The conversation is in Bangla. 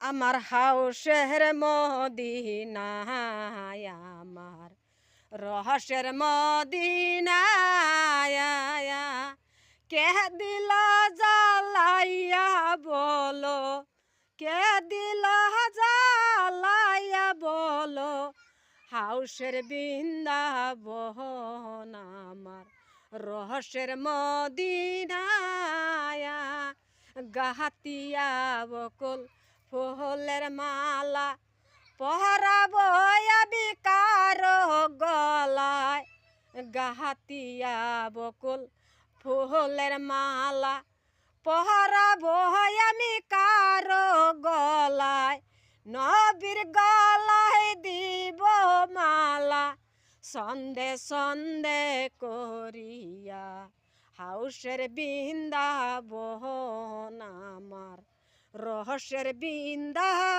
আমার হাউসের মদিনায় আমার রহস্যের মদিনায় কে দিল জ্বালাইয়া বলো, কে দিল জ্বালাইয়া বলো, হাউসের বৃন্দাবন আমার রহস্যের মদিনায় গাহাতিয়া বকুল ফুলের মালা পহরাবো আমি কারো গলায়, গাহাতিয়া বকুল ফুলের মালা পহরাবো আমি কারো গলায়, নবীর গলায় দিব মালা সন্দে সন্দে করিয়া, হাউসের বৃন্দাবন আমার রহস্যের বৃন্দাবন।